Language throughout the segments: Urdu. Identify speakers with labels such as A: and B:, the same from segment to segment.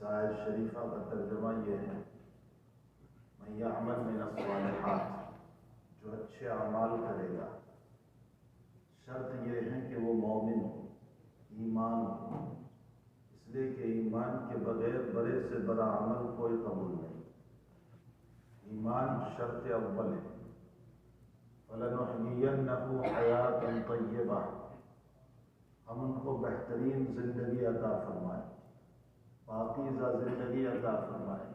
A: آیت شریفہ کا ترجمہ یہ ہے، من یعمل من الصالحات، جو اچھے اعمال کرے گا، شرط یہ ہے کہ وہ مومن ہو، ایمان ہو، اس لیے کہ ایمان کے بغیر بڑے سے بڑا عمل کوئی قبول نہیں۔ ایمان شرط اول ہے۔ فَلَنُحْيِيَنَّهُ حَيَاةً طَيِّبَةً، ہم ان کو بہترین زندگی عطا فرمائیں، پاکیزہ زندگی عطا فرمائیں۔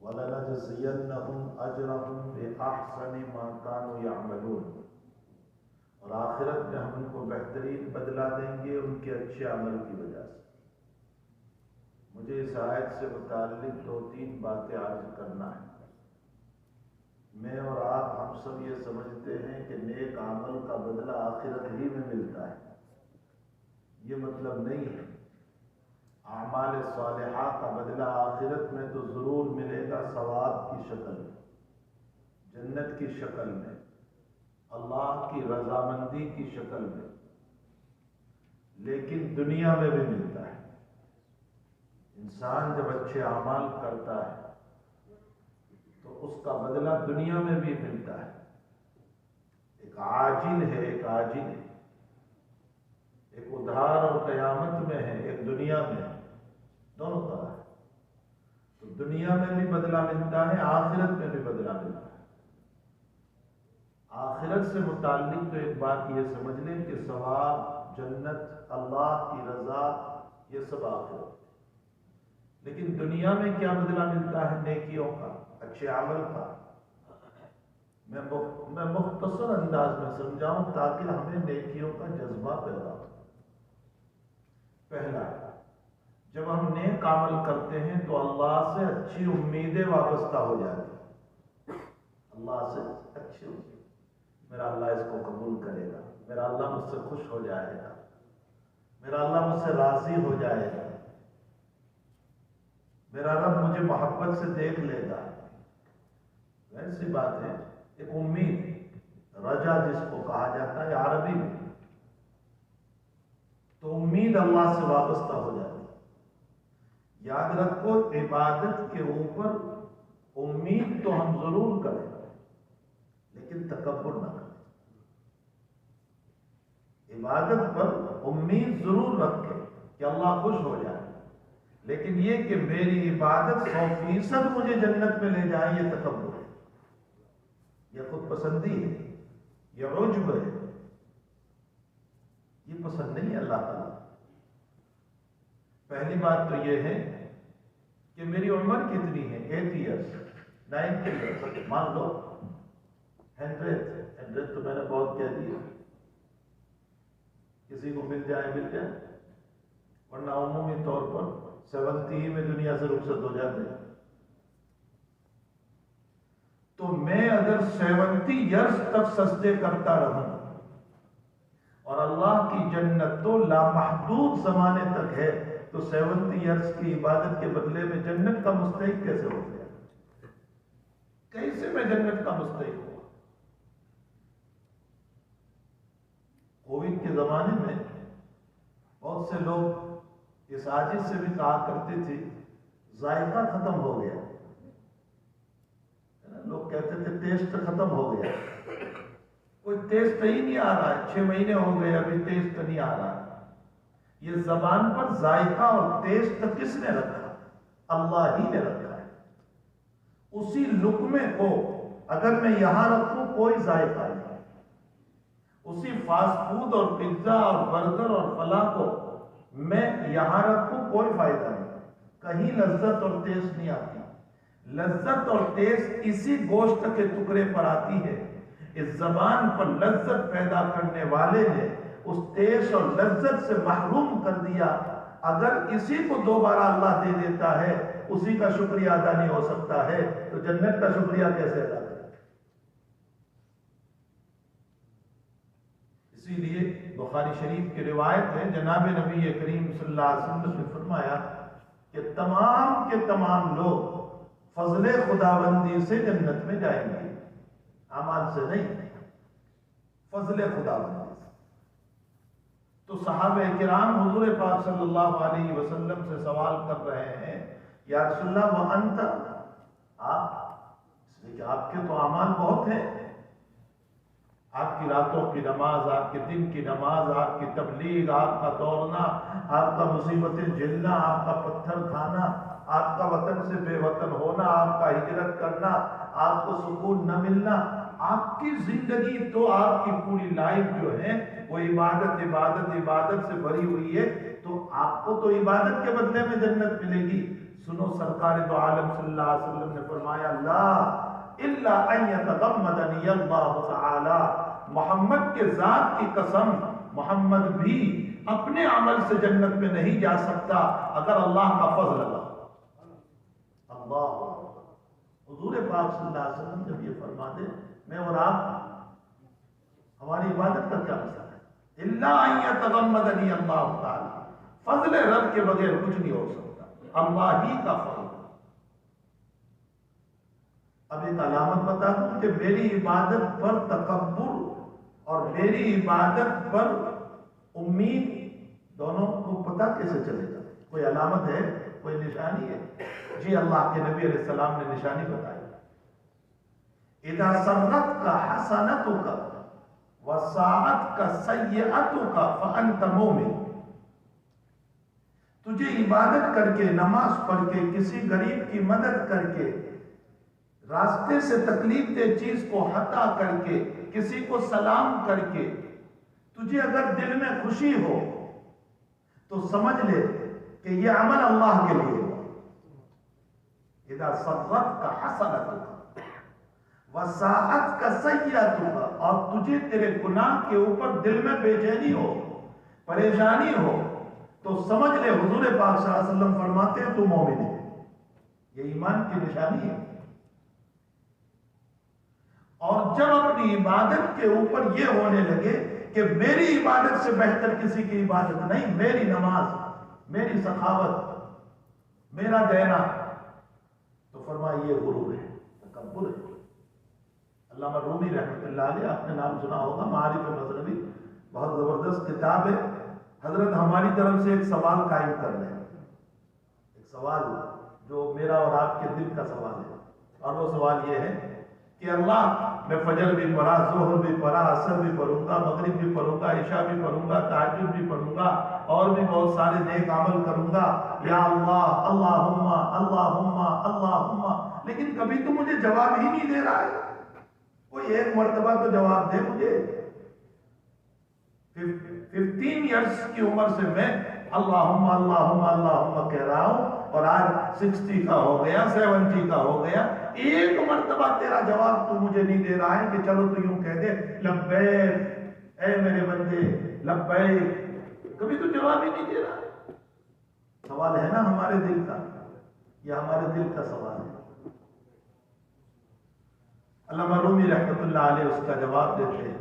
A: وَلَنَجْزِيَنَّهُمْ أَجْرَهُمْ بِأَحْسَنِ مَا كَانُوا يَعْمَلُونَ، اور آخرت میں ہم ان کو بہترین بدلہ دیں گے ان کے اچھے عمل کی وجہ سے۔ مجھے اس آیت سے متعلق 2-3 باتیں عرض کرنا ہے۔ میں اور آپ ہم سب یہ سمجھتے ہیں کہ نیک عمل کا بدلہ آخرت ہی میں ملتا ہے، یہ مطلب نہیں ہے۔ اعمال صالحہ کا بدلہ آخرت میں تو ضرور ملے گا، ثواب کی شکل میں، جنت کی شکل میں، اللہ کی رضامندی کی شکل میں، لیکن دنیا میں بھی ملتا ہے۔ انسان جب اچھے اعمال کرتا ہے تو اس کا بدلہ دنیا میں بھی ملتا ہے۔ ایک عاجل ہے، ایک عاجل ہے، ایک ادھار اور قیامت میں ہے، ایک دنیا میں ہے، دونوں طرح ہے۔ تو دنیا میں بھی بدلہ ملتا ہے، آخرت میں بھی بدلہ ملتا ہے۔ آخرت سے متعلق تو ایک بات یہ سمجھ لیں کہ ثواب، جنت، اللہ کی رضا، یہ سب آخرت ہے۔ لیکن دنیا میں کیا بدلہ ملتا ہے؟ نیکیوں کا، اچھے عمل کا۔ میں مختصر انداز میں سمجھاؤں تاکہ ہمیں نیکیوں کا جذبہ پیدا ہو۔ پہلا، جب ہم نیک عمل کرتے ہیں تو اللہ سے اچھی امیدیں وابستہ ہو جاتی ہیں۔ اللہ سے اچھی امید، میرا اللہ اس کو قبول کرے گا، میرا اللہ مجھ سے خوش ہو جائے گا، میرا اللہ مجھ سے راضی ہو جائے گا، میرا رب مجھے محبت سے دیکھ لے گا۔ ایسی بات ہے، ایک امید، رجا جس کو کہا جاتا ہے عربی میں، تو امید اللہ سے وابستہ ہو جاتی ہے۔ یاد رکھو، عبادت کے اوپر امید تو ہم ضرور کریں لیکن تکبر نہ کریں۔ عبادت پر امید ضرور رکھیں کہ اللہ خوش ہو جائے، لیکن یہ کہ میری عبادت 100% مجھے جنت میں لے جائے، یہ تکبر ہے، یہ خود پسندی ہے، یہ عجب ہے، یہ پسند نہیں ہے اللہ تعالیٰ۔ پہلی بات تو یہ ہے کہ میری عمر کتنی ہے، 80 ایئرس، 90 ایئرس، مان لو 100 تو میں نے بہت کہہ دیا، کسی کو مل جائے، ورنہ عمومی طور پر 70 ہی میں دنیا سے رخصت ہو جاتے ہیں۔ تو میں اگر 70 ایئرس تک سجدے کرتا رہوں، اور اللہ کی جنت تو لامحدود زمانے تک ہے، تو 70 ایئرس کی عبادت کے بدلے میں جنت کا مستحق کیسے ہو گیا؟ کیسے میں جنت کا مستحق ہوا؟ کووڈ کے زمانے میں بہت سے لوگ اس عاجز سے بھی کہا کرتے تھے ذائقہ ختم ہو گیا، لوگ کہتے تھے ٹیسٹ ختم ہو گیا، کوئی ٹیسٹ ہی نہیں آ رہا ہے، 6 مہینے ہو گئے ابھی ٹیسٹ نہیں آ رہا ہے۔ یہ زبان پر ذائقہ اور ٹیسٹ کس نے رکھا؟ اللہ ہی نے رکھا ہے۔ اسی لقمے کو اگر میں یہاں رکھوں کوئی ذائقہ نہیں، اسی فاسٹ فوڈ اور پیزا اور برگر اور فلاں کو میں یہاں رکھوں کوئی فائدہ نہیں، کہیں لذت اور ٹیسٹ نہیں آتی۔ لذت اور ٹیسٹ اسی گوشت کے ٹکڑے پر آتی ہے۔ اس زبان پر لذت پیدا کرنے والے نے اس ٹیسٹ اور لذت سے محروم کر دیا۔ اگر اسی کو دوبارہ اللہ دے دیتا ہے، اسی کا شکریہ ادا نہیں ہو سکتا ہے، تو جنت کا شکریہ کیسے ادا کرے؟ اسی لیے بخاری شریف کی روایت ہے، جناب نبی کریم صلی اللہ علیہ وسلم نے فرمایا کہ تمام کے تمام لوگ فضل خداوندی سے جنت میں جائیں گے، اعمال سے نہیں، فضل خداوندی سے۔ تو صحابہ کرام حضور پاک صلی اللہ علیہ وسلم سے سوال کر رہے ہیں یا رسول اللہ وانت، آپ، اس لیے کہ آپ کے تو اعمال بہت ہیں، آپ کی راتوں کی نماز، آپ کے دن کی نماز، آپ کی تبلیغ، آپ کا دوڑنا، آپ کا مصیبتیں جھیلنا، آپ کا پتھر کھانا، آپ کا وطن سے بے وطن ہونا، آپ کا ہجرت کرنا، آپ کو سکون نہ ملنا، آپ کی زندگی تو، آپ کی پوری لائف جو ہے وہ عبادت عبادت عبادت سے بھری ہوئی ہے، تو آپ کو تو عبادت کے بدلے میں جنت ملے گی۔ سنو سرکار دو عالم صلی اللہ علیہ وسلم نے فرمایا لا الا ان یتغمدنی اللہ تعالی، محمد کے ذات کی قسم، محمد بھی اپنے عمل سے جنت میں نہیں جا سکتا اگر اللہ کا فضل نہ ہو۔ اللہ، حضور پاک صلی اللہ علیہ وسلم جب یہ فرما دے، میں اور آپ، ہماری عبادت کا کیا مسئلہ ہے؟ الا ان یتغمدنی اللہ تعالی، فضل رب کے بغیر کچھ نہیں ہو سکتا، اللہ ہی کا فضل۔ اب ایک علامت بتا دوں کہ میری عبادت پر تکبر اور میری عبادت پر امید دونوں کو پتہ کیسے چلے گا؟ کوئی علامت ہے، کوئی نشانی ہے؟ جی اللہ کے نبی علیہ السلام نے نشانی بتائی، اذا سرتک حسنتک وساعتک سیئتک فانت مومن، تجھے عبادت کر کے، نماز پڑھ کے، کسی غریب کی مدد کر کے، راستے سے تکلیف دہ چیز کو ہٹا کر کے، کسی کو سلام کر کے، تجھے اگر دل میں خوشی ہو تو سمجھ لے کہ یہ عمل اللہ کے لیے ہو۔ اذا سرتک حسنتک وساعتک سیئتک، اور تجھے تیرے گناہ کے اوپر دل میں بے چینی ہو، پریشانی ہو، تو سمجھ لے حضور پاک صلی اللہ علیہ وسلم فرماتے ہیں تو مومن ہے۔ یہ ایمان کی نشانی ہے۔ اور جب اپنی عبادت کے اوپر یہ ہونے لگے کہ میری عبادت سے بہتر کسی کی عبادت نہیں، میری نماز، میری سخاوت، میرا دینا، تو فرمایا یہ غرور ہے، تکبر ہے۔ علامہ رومی رحمۃ اللہ علیہ، آپ نے نام سنا ہوگا، معارف مذہبی، بہت زبردست کتاب ہے۔ حضرت ہماری طرف سے ایک سوال قائم کر رہے ہیں، ایک سوال جو میرا اور آپ کے دل کا سوال ہے، اور وہ سوال یہ ہے کہ اللہ، میں فجر بھی پڑھا، ظہر بھی پڑھا، عصر بھی پڑھوں گا، مغرب بھی پڑھوں گا، عشاء بھی پڑھوں گا، تہجد بھی پڑھوں گا، اور بھی بہت سارے نیک عمل کروں گا، یا اللہ، اللہم اللہم اللہم، لیکن کبھی تو مجھے جواب ہی نہیں دے رہا ہے، کوئی ایک مرتبہ تو جواب دے مجھے۔ 15 ایئرس کی عمر سے میں اللہم اللہم اللہم کہہ رہا ہوں، اور آج 60 کا ہو گیا، 70 کا ہو گیا، ایک مرتبہ تیرا جواب تو مجھے نہیں دے رہا ہے کہ چلو تو یوں کہہ دے لبیک اے میرے بندے لبیک، کبھی تو جواب ہی نہیں دے رہا ہے۔ سوال ہے نا ہمارے دل کا، یہ ہمارے دل کا سوال ہے۔ علامہ رومی رحمۃ اللہ علیہ اس کا جواب دیتے ہیں،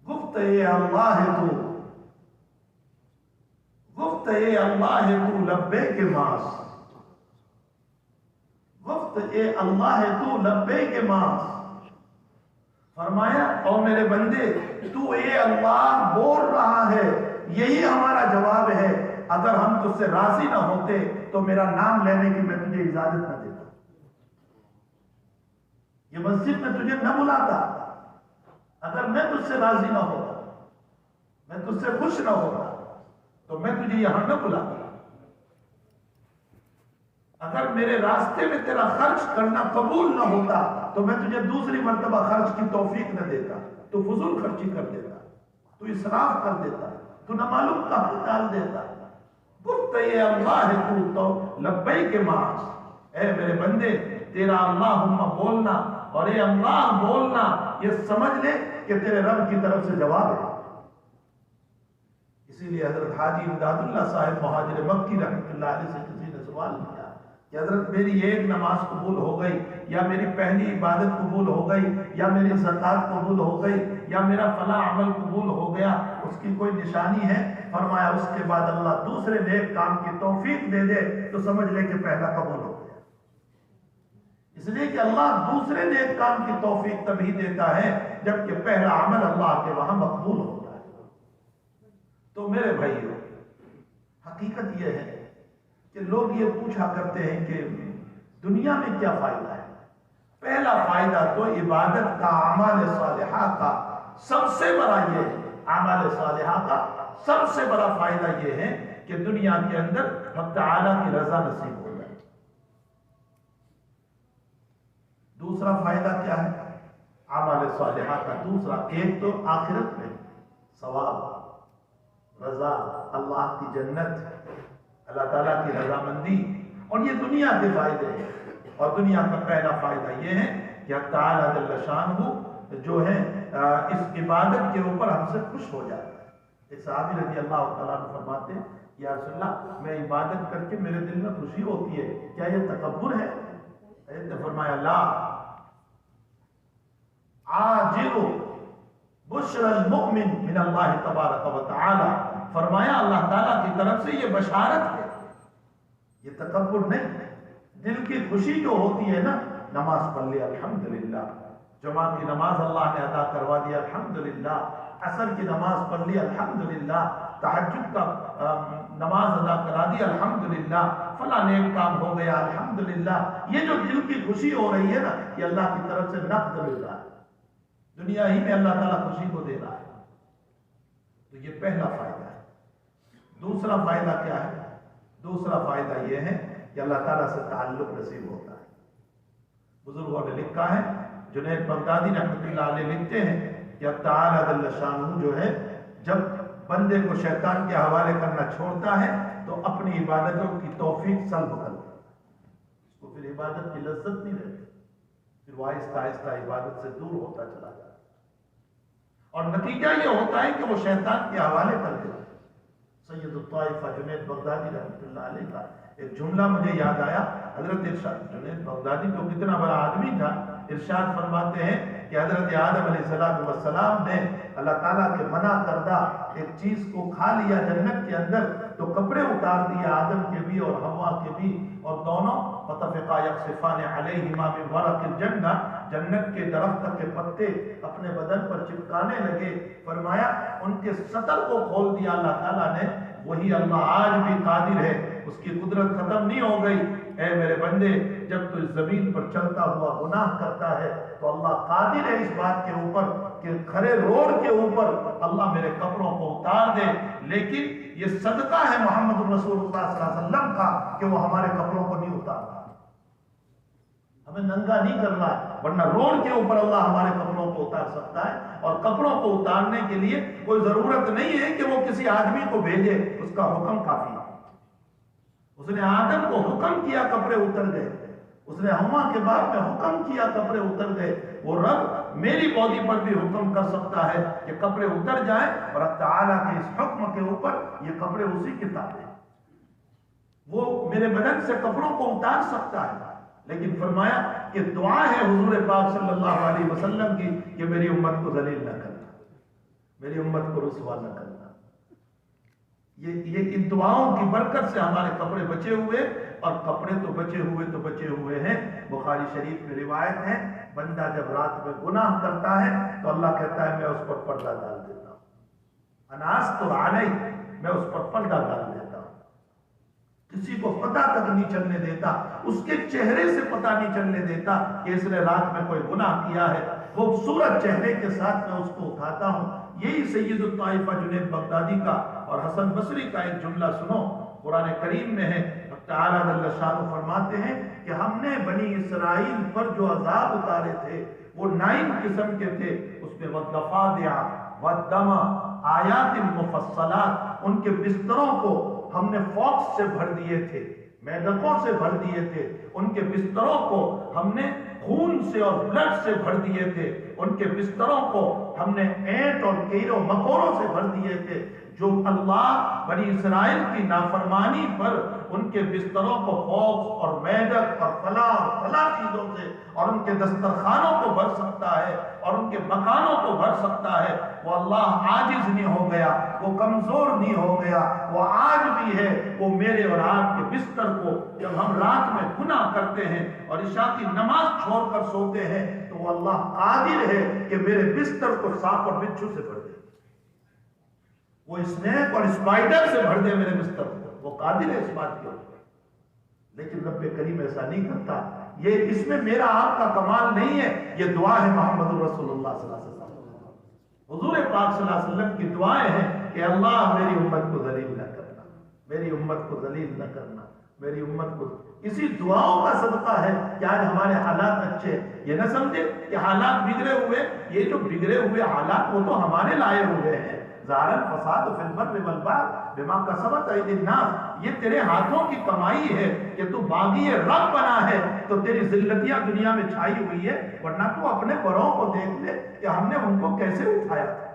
A: گفت اے اللہ ہے تو، گفت اے اللہ ہے تو لبے کے ماس، گفت اے اللہ ہے تو لبے کے ماس، فرمایا او میرے بندے تو اے اللہ بول رہا ہے، یہی ہمارا جواب ہے، اگر ہم تجھ سے راضی نہ ہوتے تو میرا نام لینے کی میں تجھے اجازت نہ دیتا، یہ مسجد میں تجھے نہ بلاتا، اگر میں تجھ سے راضی نہ ہوتا، میں تجھ سے خوش نہ ہوتا تو میں تجھے یہاں نہ بلاتا، اگر میرے راستے میں تیرا خرچ کرنا قبول نہ ہوتا تو میں تجھے دوسری مرتبہ خرچ کی توفیق نہ دیتا، تو فضول خرچی کر دیتا، تو اسراف کر دیتا، تو نہ معلوم کہاں ڈال دیتا۔ گفت اے اللہ ہے تو لبیک کے ماس، اے میرے بندے تیرا اللہم بولنا اور اے اللہ بولنا، یہ سمجھ لے کہ تیرے رب کی طرف سے جواب ہے۔ اسی لیے حضرت حاجی امداد اللہ صاحب مہاجر مکی رحمۃ اللہ علیہ سے کسی نے سوال کیا کہ حضرت میری ایک نماز قبول ہو گئی، یا میری پہلی عبادت قبول ہو گئی، یا میری زکوٰۃ قبول ہو گئی، یا میرا فلاں عمل قبول ہو گیا، اس کی کوئی نشانی ہے؟ فرمایا اس کے بعد اللہ دوسرے نیک کام کی توفیق دے دے تو سمجھ لے کہ پہلا قبول ہو گیا۔ اس لیے کہ اللہ دوسرے نیک کام کی توفیق تبھی دیتا ہے جبکہ پہلا عمل اللہ کے وہاں مقبول ہوتا ہے۔ تو میرے بھائیو، حقیقت یہ ہے کہ لوگ یہ پوچھا کرتے ہیں کہ دنیا میں کیا فائدہ ہے؟ پہلا فائدہ تو عبادت کا، اعمال صالحہ کا سب سے بڑا یہ ہے، اعمال صالحہ کا سب سے بڑا فائدہ یہ ہے کہ دنیا کے اندر حق تعالیٰ کی رضا نصیب ہو جائے۔ دوسرا فائدہ کیا ہے اعمال صالحہ کا؟ دوسرا، ایک تو آخرت میں ثواب، رضا، اللہ کی جنت، اللہ تعالیٰ کی رضامندی، اور یہ دنیا کے فائدے ہیں۔ اور دنیا کا پہلا فائدہ یہ ہے کہ حق تعالیٰ جل شانہ جو ہے اس عبادت کے اوپر ہم سے خوش ہو جاتا ہے۔ ایک صحابی رضی اللہ تعالیٰ عنہ فرماتے ہیں، یا رسول اللہ، میں عبادت کر کے میرے دل میں خوشی ہوتی ہے، کیا یہ تکبر ہے؟ حضرت نے فرمایا، لا، عاجل بشر المؤمن من اللہ تبارک و تعالی، فرمایا اللہ تعالیٰ کی طرف سے یہ بشارت ہے، یہ تکبر نہیں۔ دل کی خوشی جو ہوتی ہے نا، نماز پڑھ لی الحمدللہ، جمعہ کی نماز اللہ نے ادا کروا دی الحمدللہ، عصر کی نماز پڑھ لی الحمدللہ، تہجد کا نماز ادا کرا دی الحمدللہ، فلاں نیک کام ہو گیا الحمدللہ، یہ جو دل کی خوشی ہو رہی ہے نا، یہ اللہ کی طرف سے نقد مل رہا ہے، دنیا ہی میں اللہ تعالیٰ خوشی کو دے رہا ہے۔ تو یہ پہلا فائدہ ہے۔ دوسرا فائدہ کیا ہے؟ دوسرا فائدہ یہ ہے کہ اللہ تعالیٰ سے تعلق نصیب ہوتا ہے۔ بزرگوں نے لکھا ہے، جنید بغدادی رحمۃ اللہ علیہ لکھتے ہیں کہ اب تعالیٰ جل شانہ جو ہے جب بندے کو شیطان کے حوالے کرنا چھوڑتا ہے تو اپنی عبادتوں کی توفیق سلب کر دیتا ہے، اس کو پھر عبادت کی لذت نہیں رہتی، پھر وہ آہستہ آہستہ عبادت سے دور ہوتا چلا جاتا ہے، اور نتیجہ یہ ہوتا ہے کہ وہ شیطان کے حوالے کر دیتا ہے۔ سید الطائفہ جنید بغدادی رحمۃ اللہ علیہ کا ایک جملہ مجھے یاد آیا، حضرت ارشاد، جنید بغدادی تو کتنا بڑا آدمی تھا، ارشاد فرماتے ہیں کہ حضرت آدم علیہ السلام نے اللہ تعالیٰ کے منع کردہ ایک چیز کو کھا لیا جنت کے اندر، تو کپڑے اتار دیے آدم کے بھی اور حوا کے بھی، اور دونوں فتفقا یخصفان علیہما من ورق الجنہ، جنت کے درخت کے پتے اپنے بدن پر چپکانے لگے، فرمایا ان کے سطر کو کھول دیا اللہ تعالیٰ نے۔ وہی اللہ آج بھی قادر ہے، اس کی قدرت ختم نہیں ہو گئی۔ اے میرے بندے، جب تو اس زمین پر چلتا ہوا گناہ کرتا ہے تو اللہ قادر ہے اس بات کے اوپر کہ کھڑے روڈ کے اوپر اللہ میرے کپڑوں کو اتار دے، لیکن یہ صدقہ ہے محمد رسول اللہ صلی اللہ علیہ وسلم کا کہ وہ ہمارے کپڑوں کو نہیں اتارتا، ہمیں ننگا نہیں کرنا ہے، ورنہ روڈ کے اوپر اللہ ہمارے کپڑوں کو اتار سکتا ہے۔ اور کپڑوں کو اتارنے کے لیے کوئی ضرورت نہیں ہے کہ وہ کسی آدمی کو بھیجے، اس کا حکم کافی ہے۔ اس نے آدم کو حکم کیا، کپڑے اتر گئے، اس نے حوا کے بعد میں حکم کیا، کپڑے اتر گئے۔ وہ رب میری باڈی پر بھی حکم کر سکتا ہے کہ کپڑے اتر جائیں، اور اللہ تعالیٰ کے اس حکم کے اوپر یہ کپڑے اسی کے تابع ہیں، وہ میرے بدن سے کپڑوں کو اتار سکتا ہے، لیکن فرمایا کہ دعا ہے حضور پاک صلی اللہ علیہ وسلم کی کہ میری امت کو ذلیل نہ کرنا، میری امت کو رسوا نہ کرنا۔ یہ ان دعاؤں کی برکت سے ہمارے کپڑے بچے ہوئے، اور کپڑے تو بچے ہوئے ہیں۔ بخاری شریف میں روایت ہے، بندہ جب رات میں گناہ کرتا ہے تو اللہ کہتا ہے میں اس پر پردہ ڈال دیتا ہوں، اناستر علیہ، میں اس پر پردہ ڈال دیتا ہوں، کسی کو پتہ تک نہیں چلنے دیتا، اس کے چہرے سے پتہ نہیں چلنے دیتا کہ اس نے رات میں کوئی گناہ کیا ہے، خوبصورت چہرے کے ساتھ میں اس کو اٹھاتا ہوں۔ یہی سید الطائفہ جنید بغدادی کا اور حسن بصری کا ایک جملہ سنو، قرآن کریم میں ہے، تعالیٰ جل شانہ فرماتے ہیں کہ ہم نے بنی اسرائیل پر جو عذاب اتارے تھے وہ 9 قسم کے تھے، اس میں والضفادع والدم آیات مفصلات، ان کے بستروں کو ہم نے فوکس سے بھر دیے تھے، میدکوں سے بھر دیے تھے، ان کے بستروں کو ہم نے خون سے اور بلڈ سے بھر دیے تھے، ان کے بستروں کو ہم نے اینٹ اور کیڑوں مکوڑوں سے بھر دیے تھے۔ جو اللہ بنی اسرائیل کی نافرمانی پر ان کے بستروں کو فوکس اور میدک اور فلاں چیزوں سے اور ان کے دسترخوانوں کو بھر سکتا ہے اور ان کے مکانوں کو بھر سکتا ہے، وہ اللہ عاجز نہیں ہو گیا، وہ کمزور نہیں ہو گیا، وہ آج بھی ہے۔ وہ میرے اور آپ کے بستر کو جب ہم رات میں گناہ کرتے ہیں اور عشاء کی نماز چھوڑ کر سوتے ہیں تو وہ اللہ قادر ہے کہ میرے بستر کو سانپ اور بچھو سے بھر دے، وہ اسنیک اور اسپائڈر سے بھر دے میرے بستر کو، وہ قادر ہے اس بات کے اوپر۔ لیکن رب کریم ایسا نہیں کرتا۔ یہ اس میں میرا آپ کا کمال نہیں ہے، یہ دعا ہے محمد رسول اللہ صلی اللہ علیہ وسلم، حضور پاک صلی اللہ علیہ وسلم کی دعائیں ہیں کہ اللہ میری امت کو ذلیل نہ کرنا، میری امت کو ذلیل نہ کرنا، میری امت کو۔ اسی دعاؤں کا صدقہ ہے کہ آج ہمارے حالات اچھے ہیں۔ یہ نہ سمجھے کہ حالات بگڑے ہوئے، یہ جو بگڑے ہوئے حالات وہ تو ہمارے لائے ہوئے ہیں۔ ظاہر الفساد فی البر والبحر بما کسبت ایدی الناس، یہ تیرے ہاتھوں کی کمائی ہے کہ تو باغی رب بنا ہے تو تیری ذلتیاں دنیا میں چھائی ہوئی ہے، ورنہ تو اپنے بڑوں کو دیکھ لے کہ ہم نے ان کو کیسے اٹھایا تھا۔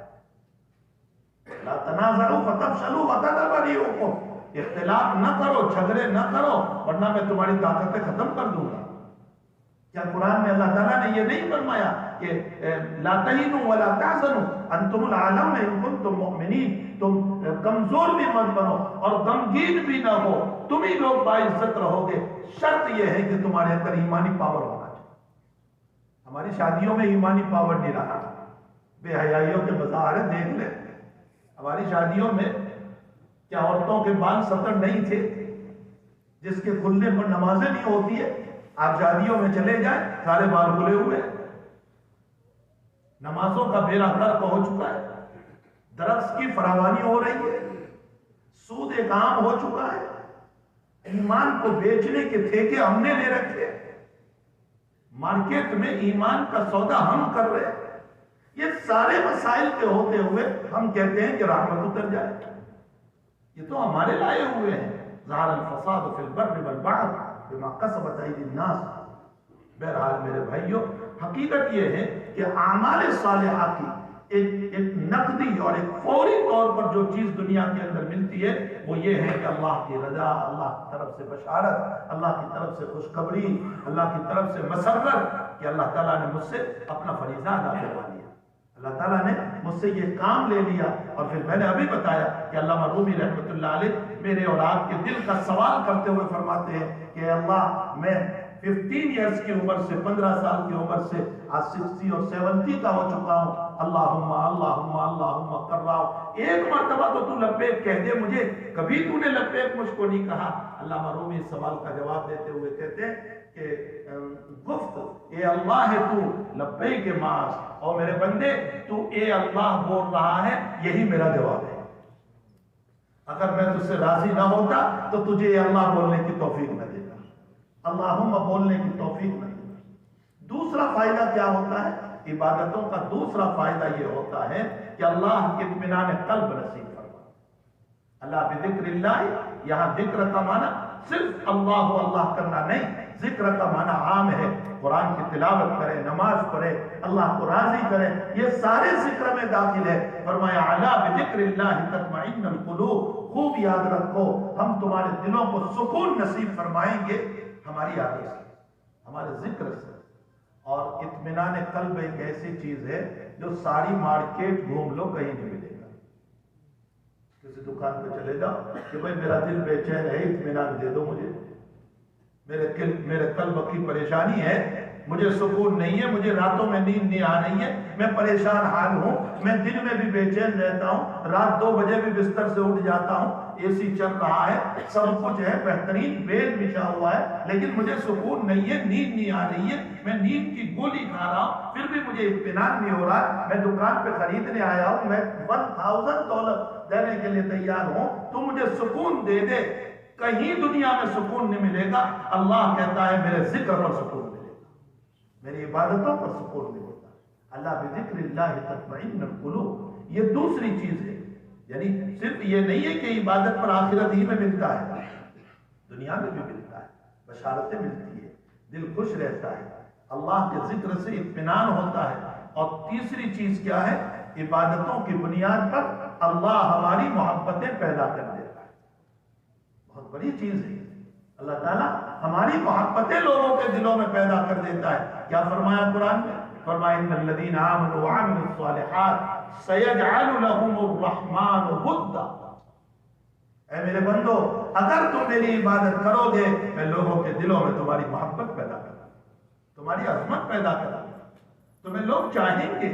A: لا تنازعوا فتفشلوا وتذهب ريحكم، اختلاف نہ کرو، جھگڑے نہ کرو، ورنہ میں تمہاری طاقتیں ختم کر دوں گا۔ کیا قرآن میں اللہ تعالیٰ نے یہ نہیں فرمایا کہ لا تہینوا ولا تحزنوا انتم الاعلون ان کنتم مؤمنین، تم کمزور بھی مت بنو اور غمگین بھی نہ ہو، تم ہی لوگ باعزت رہو گے، شرط یہ ہے کہ تمہارے اندر ایمانی پاور ہونا چاہیے۔ ہماری شادیوں میں ایمانی پاور نہیں رہا، بے حیائیوں کے مظاہرے دیکھ لیں۔ ہماری شادیوں میں کیا عورتوں کے بال سطر نہیں تھے؟ جس کے کھلنے پر نمازیں نہیں ہوتی ہے، آپ شادیوں میں چلے جائیں سارے بال کھلے ہوئے، نمازوں کا بیڑا غرق ہو چکا ہے، درخت کی فراوانی ہو رہی ہے، سود ایک عام ہو چکا ہے، ایمان کو بیچنے کے ٹھیکے ہم نے لے رکھے، مارکیٹ میں ایمان کا سودا ہم کر رہے ہیں۔ یہ سارے مسائل کے ہوتے ہوئے ہم کہتے ہیں کہ رحمت اتر جائے، یہ تو ہمارے لائے ہوئے ہیں۔ ظہر الفساد فی البر والبحر بما کسبت ایدی الناس۔ بہرحال میرے بھائیوں، حقیقت یہ ہے کہ اعمال صالحہ کی ایک نقدی اور ایک فوری طور پر جو چیز دنیا کے اندر ملتی ہے وہ یہ ہے کہ اللہ کی رضا، اللہ کی طرف سے بشارت، اللہ کی طرف سے خوشخبری، اللہ کی طرف سے مسرت کہ اللہ تعالیٰ نے مجھ سے اپنا فریضہ ادا کروا لیا، اللہ تعالیٰ نے مجھ سے یہ کام لے لیا۔ اور پھر میں نے ابھی بتایا کہ علامہ رومی رحمۃ اللہ علیہ میرے اور آپ کے دل کا سوال کرتے ہوئے فرماتے ہیں کہ اللہ میں 15 ایئرز کی عمر سے، 15 سال کی عمر سے آج 60 اور 70 کا ہو چکا ہوں، اللہم اللہم اللہم کر رہا ہوں، ایک مرتبہ تو لبیک کہہ دے مجھے، کبھی تو نے لبیک مجھ کو نہیں کہا۔ علامہ رومی اس سوال کا جواب دیتے ہوئے کہتے ہیں کہ گفت اے اللہ ہے تو لبیک ماس، اور میرے بندے تو اے اللہ بول رہا ہے، یہی میرا جواب ہے۔ اگر میں تجھ سے راضی نہ ہوتا تو تجھے اے اللہ بولنے کی توفیق نہ دیتا، اللہم بولنے کی توفیق نہ دیتا۔ دوسرا فائدہ کیا ہوتا ہے؟ عبادتوں کا دوسرا فائدہ یہ ہوتا ہے کہ اللہ اطمینان قلب نصیب فرما۔ اللہ بذکر اللہ، یہاں ذکر کا معنی صرف اللہ کرنا نہیں، ذکر کا معنی عام ہے، قرآن کی تلاوت کرے، نماز پڑھے، اللہ کو راضی کرے، یہ سارے ذکر میں داخل ہے۔ فرمایا الا بذکر اللہ تطمئن القلوب، خوب یاد رکھو ہم تمہارے دلوں کو سکون نصیب فرمائیں گے ہماری یاد سے، ہمارے ذکر سے۔ اور اطمینان قلب ایک ایسی چیز ہے جو ساری مارکیٹ گھوم لو کہیں نہیں ملے گا۔ کسی دکان پہ چلے جاؤ کہ بھائی میرا دل بے چین ہے، اطمینان دے دو مجھے، میرے قلب کی پریشانی ہے، مجھے سکون نہیں ہے، مجھے راتوں میں نیند نہیں آ رہی ہے، میں پریشان حال ہوں، میں دن میں بھی بے چین رہتا ہوں، رات 2 بجے بھی بستر سے اٹھ جاتا ہوں، اے سی چل رہا ہے، سب کچھ ہے، بہترین بیڈ بچھا ہوا ہے، لیکن مجھے سکون نہیں ہے، نیند نہیں آ رہی ہے، میں نیند کی گولی کھا رہا ہوں، پھر بھی مجھے اطمینان نہیں ہو رہا، میں دکان پہ خریدنے آیا ہوں، میں $1000 دینے کے لیے تیار ہوں، تو مجھے سکون دے دے۔ کہیں دنیا میں سکون نہیں ملے گا، اللہ کہتا ہے میرے ذکر پر سکون ملے گا، میری عبادتوں پر سکون ملے گا۔ اللہ بذکر اللہ تطمئن القلوب، یہ دوسری چیز ہے، یعنی صرف یہ نہیں ہے کہ عبادت پر آخرت ہی میں ملتا ہے، دنیا میں بھی ملتا ہے، بشارتیں ملتی ہے، دل خوش رہتا ہے، اللہ کے ذکر سے اطمینان ہوتا ہے۔ اور تیسری چیز کیا ہے؟ عبادتوں کی بنیاد پر اللہ ہماری محبتیں پیدا کر دیتا ہے، بہت بڑی چیز ہے، اللہ تعالیٰ ہماری محبتیں لوگوں کے دلوں میں پیدا کر دیتا ہے۔ کیا فرمایا قرآن میں؟ فرمایا ان الذین آمنوا وعملوا الصالحات سیجعل لهم الرحمن ودا، اے میرے بندو اگر تم میری عبادت کرو گے میں لوگوں کے دلوں میں تمہاری محبت پیدا کروں، تمہاری عظمت پیدا کروں، تمہیں لوگ چاہیں گے،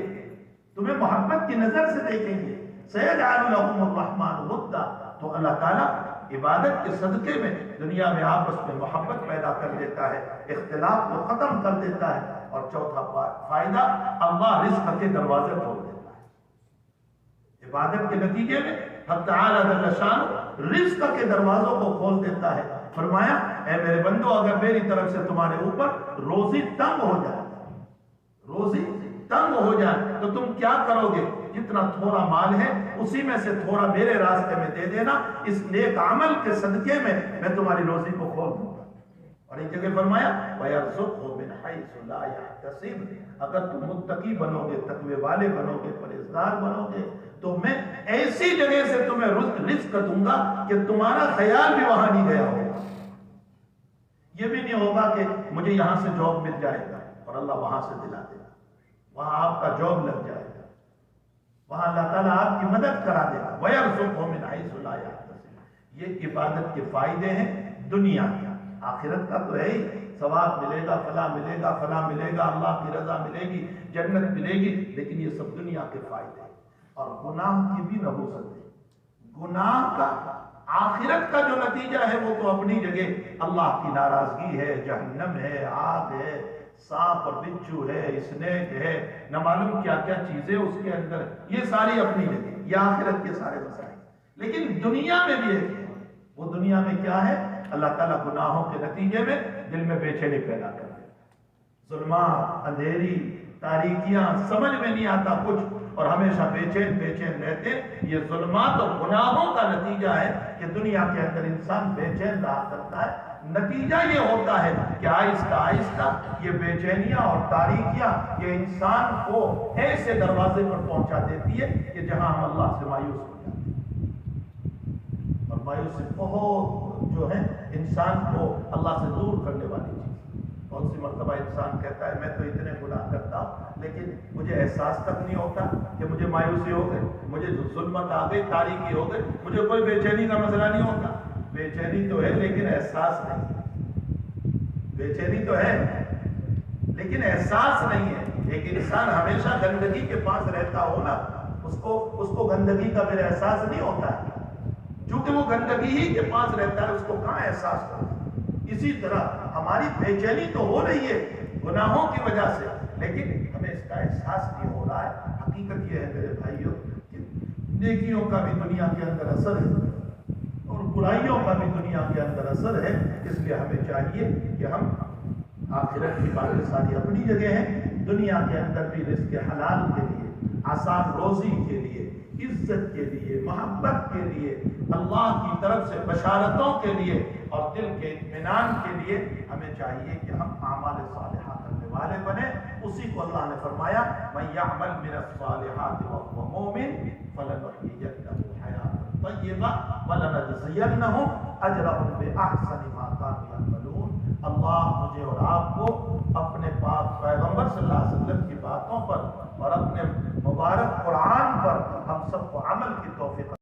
A: تمہیں محبت کی نظر سے دیکھیں گے، سیجعل لهم الرحمن ودا۔ تو اللہ تعالیٰ عبادت کے صدقے میں دنیا میں آپس میں محبت پیدا کر دیتا ہے، اختلاف کو ختم کر دیتا ہے، اور چوتھا فائدہ اللہ رزق کے دروازے کھول دیتا ہے۔ عبادت کے نتیجے میں حق تعالیٰ جل شانہ رزق کے دروازوں کو کھول دیتا ہے۔ فرمایا اے میرے بندو اگر میری طرف سے تمہارے اوپر روزی تنگ ہو جائے، روزی تنگ ہو جائے تو تم کیا کرو گے؟ جتنا تھوڑا مال ہے اسی میں سے تھوڑا میرے راستے میں دے دینا، اس نیک عمل کے صدقے میں تمہاری روزی کو کھول دوں گا۔ اور ایک جگہ فرمایا وَيَرْزُقْهُ مِنْ حَيْثُ لَا يَحْتَسِبُ، اگر تم متقی بنو گے، تقوی والے بنو گے، پرہیزگار بنو گے تو میں ایسی جگہ سے تمہیں رزق دوں گا کہ تمہارا خیال بھی وہاں نہیں گیا ہوگا۔ یہ بھی نہیں ہوگا کہ مجھے یہاں سے جاب مل جائے گا اور اللہ وہاں سے دلا دے گا، وہاں آپ کا جاب لگ جائے گا، وہاں اللہ تعالیٰ آپ کی مدد کرا دے گا۔ وَيَرْزُقْهُ مِنْ حَيْثُ لَا يَحْتَسِبُ، یہ عبادت کے فائدے ہیں دنیا کے، آخرت کا تو ہے ہی، ثواب ملے گا، فلاں ملے گا، فلاں ملے گا، اللہ کی رضا ملے گی، جنت ملے گی، لیکن یہ سب دنیا کے فائدے ہیں۔ اور گناہ کی بھی نحوست ہے، گناہ کا آخرت کا جو نتیجہ ہے وہ تو اپنی جگہ اللہ کی ناراضگی ہے، جہنم ہے، آگ ہے، سانپ اور بچھو ہے، اسنیک ہے، نہ معلوم کیا کیا چیزیں اس کے اندر، یہ ساری اپنی جگہ، یہ آخرت کے سارے مسائل۔ لیکن دنیا میں بھی ہے، وہ دنیا میں کیا ہے؟ اللہ تعالیٰ گناہوں کے نتیجے میں دل میں بے چینی پیدا کر دے، ظلمات، اندھیری، تاریکیاں، سمجھ میں نہیں آتا کچھ اور ہمیشہ بے چین رہتے۔ یہ ظلمات اور گناہوں کا نتیجہ ہے کہ دنیا کے اندر انسان بے چین رہا کرتا ہے۔ نتیجہ یہ ہوتا ہے کہ آہستہ آہستہ یہ بے چینیاں اور تاریکیاں یہ انسان کو ایسے دروازے پر پہنچا دیتی ہے کہ جہاں ہم اللہ سے مایوس ہو جاتے ہیں، اور مایوسی بہت جو ہے انسان کو اللہ سے دور کرنے والی چیز۔ بہت سی مرتبہ انسان کہتا ہے میں تو اتنے گناہ کرتا ہوں لیکن مجھے احساس تک نہیں ہوتا کہ مجھے مایوسی ہو گئی، مجھے ظلمت آ گئی، تاریکی ہو گئی، مجھے کوئی بے چینی کا مسئلہ نہیں ہوتا۔ بے چینی تو ہے لیکن احساس نہیں، بے چینی تو ہے لیکن احساس نہیں ہے۔ ایک انسان ہمیشہ گندگی کے پاس رہتا ہو نا، اس کو گندگی کا پھر احساس نہیں ہوتا ہے، چونکہ وہ گندگی ہی کے پاس رہتا ہے، اس کو کہاں احساس ہوتا ہے۔ اسی طرح ہماری بے چینی تو ہو رہی ہے گناہوں کی وجہ سے، لیکن ہمیں اس کا احساس نہیں ہو رہا ہے۔ حقیقت یہ ہے میرے بھائیوں کہ نیکیوں کا بھی دنیا کے اندر اثر ہے اور برائیوں کا بھی دنیا کے اندر اثر ہے، اس لیے ہمیں چاہیے کہ ہم آخرت کی باتیں ساری اپنی جگہ ہیں، دنیا کے اندر بھی رزق حلال کے لیے، آسان روزی کے لیے، عزت کے لیے، محبت کے لیے، اللہ کی طرف سے بشارتوں کے لیے اور دل کے اطمینان کے لیے ہمیں چاہیے کہ ہم اعمال صالحہ کرنے والے بنیں۔ اسی کو اللہ نے فرمایا مَن يَعْمَلْ مِنَ الصَّالِحَاتِ وَهُوَ مُؤْمِنٌ فَلَنُحْيِيَنَّهُ حَيَاةً طَيِّبَةً وَلَنَجْزِيَنَّهُمْ أَجْرَهُمْ بِأَحْسَنِ مَا كَانُوا يَعْمَلُونَ۔ اللہ مجھے اور آپ کو اپنے پاک پیغمبر صلی اللہ علیہ وسلم کی باتوں پر اور اپنے مبارک قرآن پر ہم سب کو عمل کی توفیق